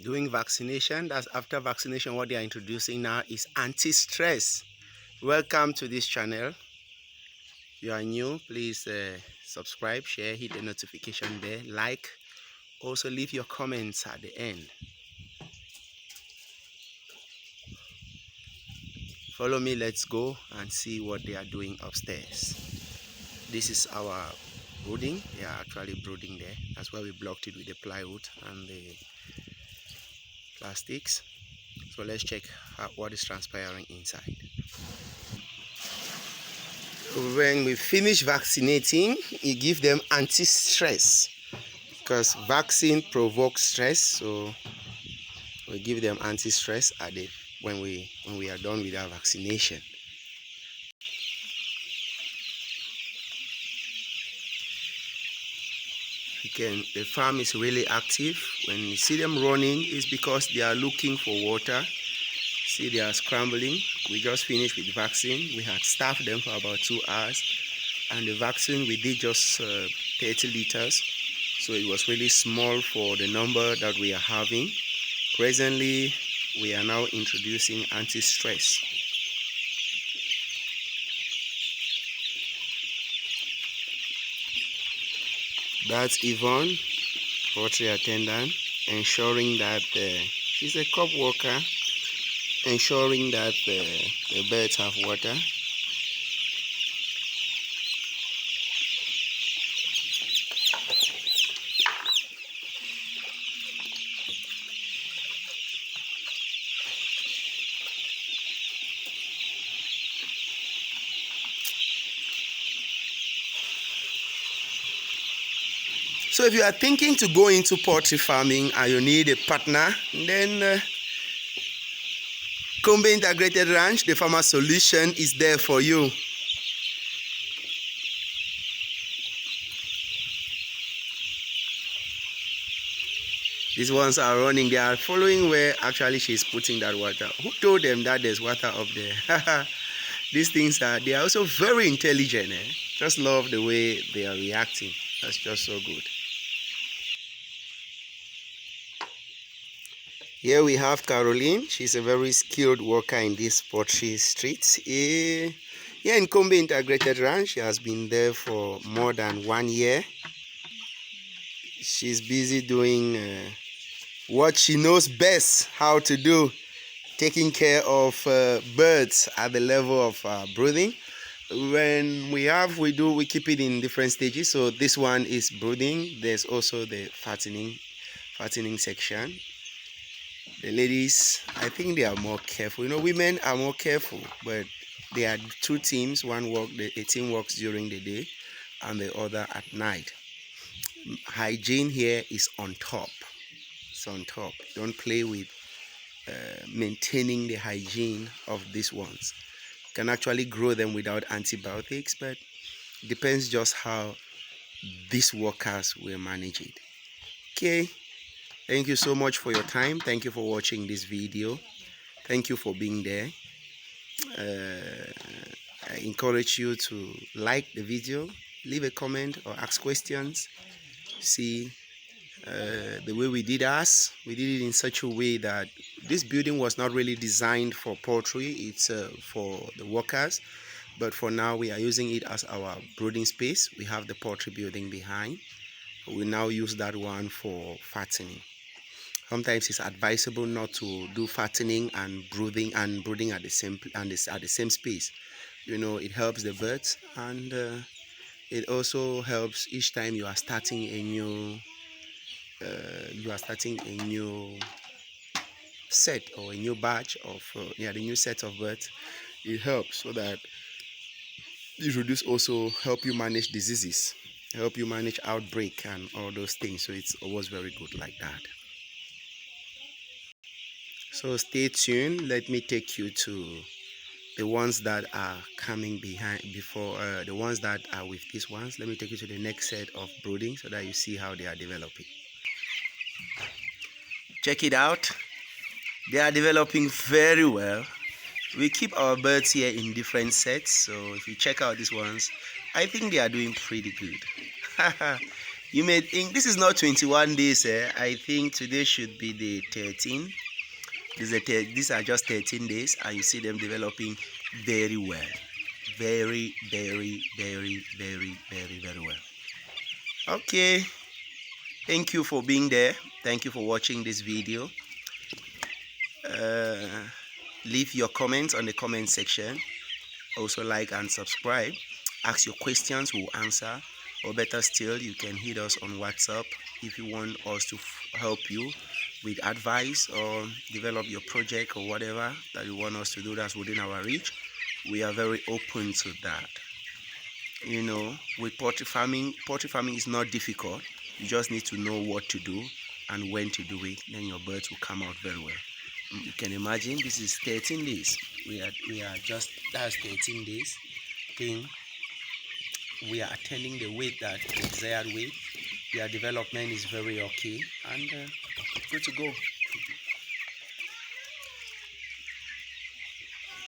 doing vaccination. That's after vaccination. What they are introducing now is anti-stress. Welcome to this channel. If you are new, please subscribe, share, hit the notification bell, like. Also leave your comments at the end. Follow me, let's go and see what they are doing upstairs. This is our brooding. They are actually brooding there. That's why we blocked it with the plywood and the plastics. So let's check what is transpiring inside. When we finish vaccinating, you give them anti-stress because vaccine provokes stress. So we give them anti-stress at the when we are done with our vaccination. Again, the farm is really active. When you see them running, it's because they are looking for water. See, they are scrambling. We just finished with vaccine. We had staffed them for about 2 hours, and the vaccine we did just 30 liters, so it was really small for the number that we are having. Presently, we are now introducing anti-stress. That's Yvonne, poultry attendant, ensuring that she's a crop worker, ensuring that the birds have water. So if you are thinking to go into poultry farming and you need a partner, then Kombe Integrated Ranch, the farmer solution, is there for you. These ones are running. They are following where actually she's putting that water. Who told them that there's water up there? These things they are also very intelligent. Just love the way they are reacting. That's just so good. Here we have Caroline. She's a very skilled worker in this poultry street. Here in Kombe Integrated Ranch, she has been there for more than 1 year. She's busy doing what she knows best how to do, taking care of birds at the level of brooding. When we keep it in different stages. So this one is brooding. There's also the fattening section. The ladies, I think they are more careful. You know, women are more careful, but there are 2 teams. A team works during the day and the other at night. Hygiene here is on top. It's on top. Don't play with maintaining the hygiene of these ones. You can actually grow them without antibiotics, but it depends just how these workers will manage it. Okay. Thank you so much for your time. Thank you for watching this video. Thank you for being there. I encourage you to like the video, leave a comment or ask questions. See, the way we did it in such a way that this building was not really designed for poultry. It's for the workers. But for now, we are using it as our brooding space. We have the poultry building behind. We now use that one for fattening. Sometimes it's advisable not to do fattening and brooding at the same space. You know, it helps the birds, and it also helps each time you are starting a new set or a new batch of the new set of birds. It helps so that it would also help you manage diseases, help you manage outbreak and all those things. So it's always very good like that. So stay tuned. Let me take you to the ones that are coming before the ones that are with these ones. Let me take you to the next set of brooding so that you see how they are developing. Check it out. They are developing very well. We keep our birds here in different sets, so if you check out these ones, I think they are doing pretty good. You may think this is not 21 days. I think today should be the 13. These are just 13 days, and you see them developing very well. Very, very, very, very, very, very well. Okay. Thank you for being there. Thank you for watching this video. Leave your comments on the comment section. Also like and subscribe. Ask your questions, we'll answer. Or better still, you can hit us on WhatsApp if you want us to help you with advice or develop your project or whatever that you want us to do that's within our reach. We are very open to that. You know, with poultry farming is not difficult. You just need to know what to do and when to do it. Then your birds will come out very well. You can imagine this is 13 days. We are just, that's 13 days thing. We are attending the weight, that desired weight. Their development is very okay and good to go.